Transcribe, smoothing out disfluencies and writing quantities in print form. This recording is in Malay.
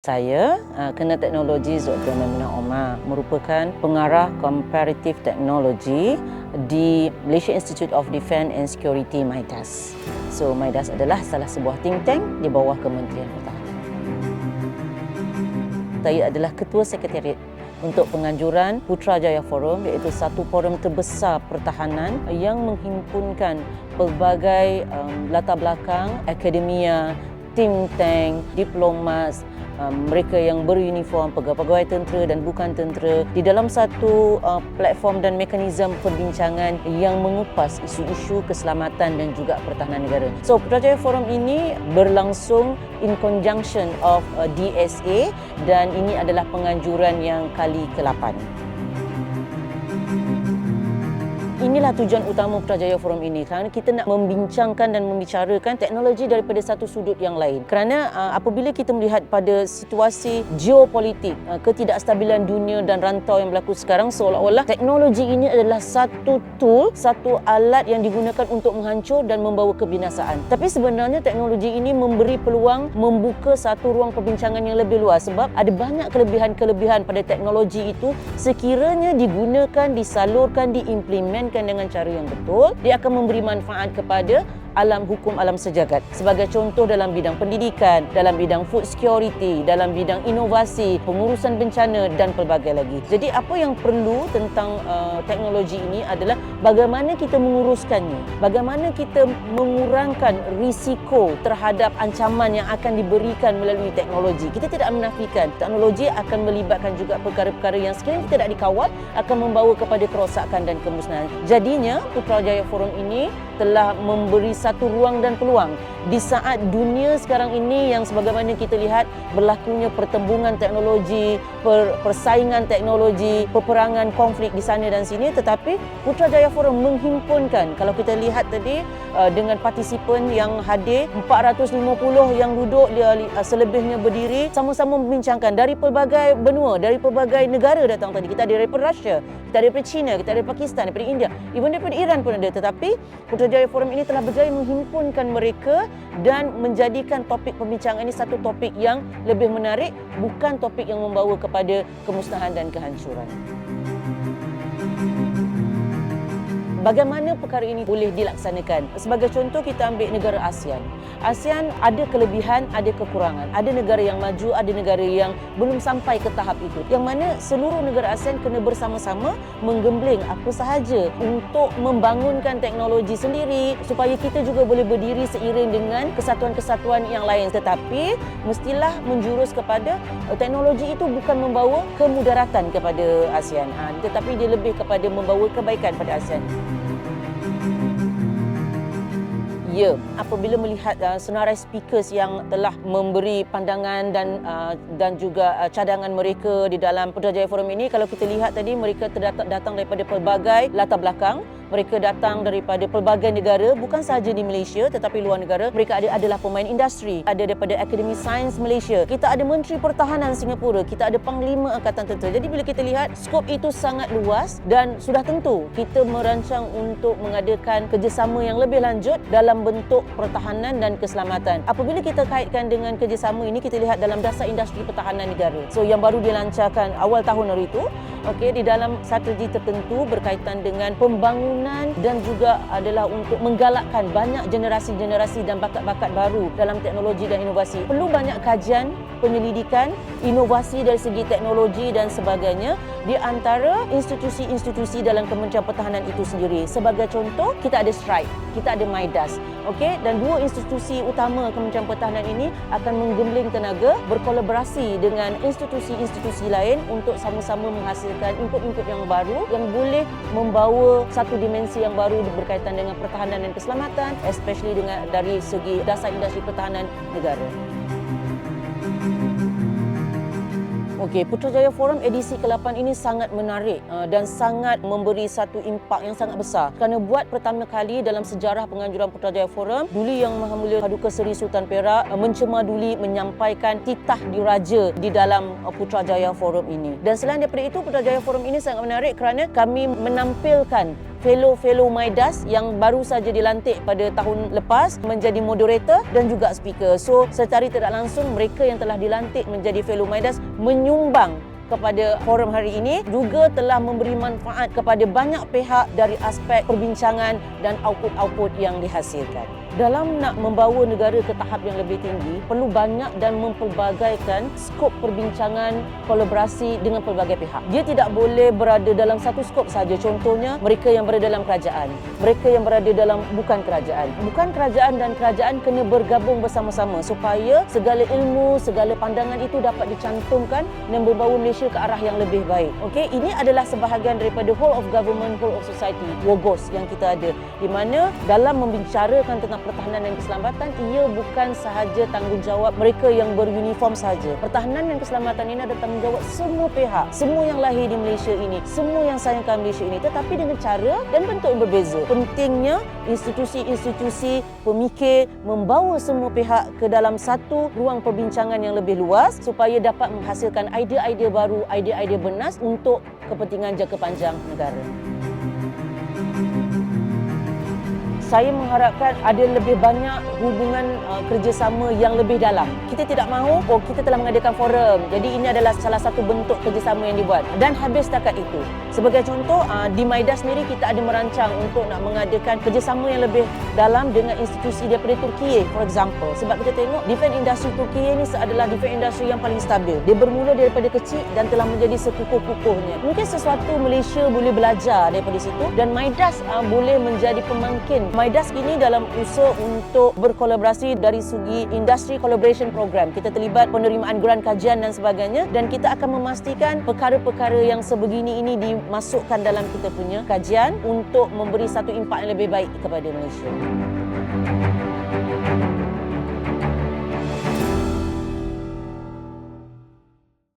Saya kena teknologi Dr. Maimunah Omar merupakan pengarah Comparative Technology di Malaysia Institute of Defence and Security MIDAS. So MIDAS adalah salah sebuah think tank di bawah Kementerian Pertahanan. Saya adalah Ketua Sekretariat untuk penganjuran Putrajaya Forum, iaitu satu forum terbesar pertahanan yang menghimpunkan pelbagai latar belakang akademia, think tank, diplomat, mereka yang beruniform, pegawai-pegawai tentera dan bukan tentera di dalam satu platform dan mekanisme perbincangan yang mengupas isu-isu keselamatan dan juga pertahanan negara. So Putrajaya Forum ini berlangsung in conjunction of DSA dan ini adalah penganjuran yang kali ke-8. Inilah tujuan utama Putrajaya Forum ini, kerana kita nak membincangkan dan membicarakan teknologi daripada satu sudut yang lain. Kerana apabila kita melihat pada situasi geopolitik, ketidakstabilan dunia dan rantau yang berlaku sekarang, seolah-olah teknologi ini adalah satu tool, satu alat yang digunakan untuk menghancur dan membawa kebinasaan. Tapi sebenarnya teknologi ini memberi peluang membuka satu ruang perbincangan yang lebih luas, sebab ada banyak kelebihan-kelebihan pada teknologi itu sekiranya digunakan, disalurkan, diimplementkan dengan cara yang betul, dia akan memberi manfaat kepada alam hukum alam sejagat. Sebagai contoh dalam bidang pendidikan, dalam bidang food security, dalam bidang inovasi, pengurusan bencana dan pelbagai lagi. Jadi apa yang perlu tentang teknologi ini adalah bagaimana kita menguruskannya, bagaimana kita mengurangkan risiko terhadap ancaman yang akan diberikan melalui teknologi. Kita tidak menafikan teknologi akan melibatkan juga perkara-perkara yang sekiranya tidak dikawal akan membawa kepada kerosakan dan kemusnahan. Jadinya Putrajaya Forum ini telah memberi satu ruang dan peluang di saat dunia sekarang ini yang sebagaimana kita lihat berlakunya pertembungan teknologi, persaingan teknologi, peperangan, konflik di sana dan sini, tetapi Putrajaya Forum menghimpunkan, kalau kita lihat tadi dengan partisipan yang hadir 450 yang duduk, selebihnya berdiri sama-sama membincangkan dari pelbagai benua, dari pelbagai negara datang tadi. Kita ada daripada Russia, kita ada daripada China, kita ada daripada Pakistan, daripada India, even daripada Iran pun ada. Tetapi Putrajaya Forum ini telah berjaya menghimpunkan mereka dan menjadikan topik pembincangan ini satu topik yang lebih menarik, bukan topik yang membawa kepada kemusnahan dan kehancuran. Bagaimana perkara ini boleh dilaksanakan? Sebagai contoh, kita ambil negara ASEAN. ASEAN ada kelebihan, ada kekurangan. Ada negara yang maju, ada negara yang belum sampai ke tahap itu. Yang mana seluruh negara ASEAN kena bersama-sama menggembling apa sahaja untuk membangunkan teknologi sendiri supaya kita juga boleh berdiri seiring dengan kesatuan-kesatuan yang lain. Tetapi mestilah menjurus kepada teknologi itu bukan membawa kemudaratan kepada ASEAN, tetapi dia lebih kepada membawa kebaikan pada ASEAN. Ya, apabila melihat senarai speakers yang telah memberi pandangan dan juga cadangan mereka di dalam Putrajaya Forum ini, kalau kita lihat tadi mereka datang daripada pelbagai latar belakang. Mereka datang daripada pelbagai negara, bukan sahaja di Malaysia tetapi luar negara. Mereka adalah pemain industri, ada daripada Akademi Sains Malaysia. Kita ada Menteri Pertahanan Singapura, kita ada Panglima Angkatan Tentera. Jadi bila kita lihat skop itu sangat luas dan sudah tentu kita merancang untuk mengadakan kerjasama yang lebih lanjut dalam bentuk pertahanan dan keselamatan. Apabila kita kaitkan dengan kerjasama ini, kita lihat dalam dasar industri pertahanan negara. So yang baru dilancarkan awal tahun hari itu, di dalam strategi tertentu berkaitan dengan pembangunan dan juga adalah untuk menggalakkan banyak generasi-generasi dan bakat-bakat baru dalam teknologi dan inovasi. Perlu banyak kajian, penyelidikan, inovasi dari segi teknologi dan sebagainya di antara institusi-institusi dalam Kementerian Pertahanan itu sendiri. Sebagai contoh, kita ada STRIKE, kita ada MIDAS. Dan dua institusi utama Kementerian Pertahanan ini akan menggembling tenaga berkolaborasi dengan institusi-institusi lain untuk sama-sama menghasilkan input-input yang baru yang boleh membawa satu dimensi yang baru berkaitan dengan pertahanan dan keselamatan, especially dari segi dasar industri pertahanan negara. Putrajaya Forum edisi ke-8 ini sangat menarik dan sangat memberi satu impak yang sangat besar. Kerana buat pertama kali dalam sejarah penganjuran Putrajaya Forum, Duli Yang Maha Mulia Paduka Seri Sultan Perak mencemaduli menyampaikan titah diraja di dalam Putrajaya Forum ini. Dan selain daripada itu, Putrajaya Forum ini sangat menarik kerana kami menampilkan fellow Midas yang baru saja dilantik pada tahun lepas menjadi moderator dan juga speaker. So secara tidak langsung mereka yang telah dilantik menjadi fellow Midas menyumbang kepada forum hari ini, juga telah memberi manfaat kepada banyak pihak dari aspek perbincangan dan output yang dihasilkan. Dalam nak membawa negara ke tahap yang lebih tinggi, perlu banyak dan mempelbagaikan skop perbincangan, kolaborasi dengan pelbagai pihak. Dia tidak boleh berada dalam satu skop saja. Contohnya, mereka yang berada dalam kerajaan, mereka yang berada dalam bukan kerajaan. Bukan kerajaan dan kerajaan kena bergabung bersama-sama supaya segala ilmu, segala pandangan itu dapat dicantumkan dan membawa Malaysia ke arah yang lebih baik. Okey, ini adalah sebahagian daripada whole of government, whole of society, WOGOS yang kita ada, di mana dalam membicarakan tentang pertahanan dan keselamatan, ia bukan sahaja tanggungjawab mereka yang beruniform sahaja. Pertahanan dan keselamatan ini ada tanggungjawab semua pihak, semua yang lahir di Malaysia ini, semua yang sayangkan Malaysia ini, tetapi dengan cara dan bentuk yang berbeza. Pentingnya institusi-institusi pemikir membawa semua pihak ke dalam satu ruang perbincangan yang lebih luas supaya dapat menghasilkan idea-idea baru, idea-idea bernas untuk kepentingan jangka panjang negara. Saya mengharapkan ada lebih banyak hubungan kerjasama yang lebih dalam. Kita tidak mahu, kita telah mengadakan forum, jadi ini adalah salah satu bentuk kerjasama yang dibuat. Dan habis setakat itu. Sebagai contoh, di Midas sendiri kita ada merancang untuk nak mengadakan kerjasama yang lebih dalam dengan institusi daripada Turkiye, for example. Sebab kita tengok defense industry Turkiye ini adalah defense industry yang paling stabil. Dia bermula daripada kecil dan telah menjadi sekukuh-kukuhnya. Mungkin sesuatu Malaysia boleh belajar daripada situ dan Midas boleh menjadi pemangkin. Midas ini dalam usaha untuk berkolaborasi dari segi Industry Collaboration Program. Kita terlibat penerimaan grant kajian dan sebagainya, dan kita akan memastikan perkara-perkara yang sebegini ini dimasukkan dalam kita punya kajian untuk memberi satu impak yang lebih baik kepada Malaysia.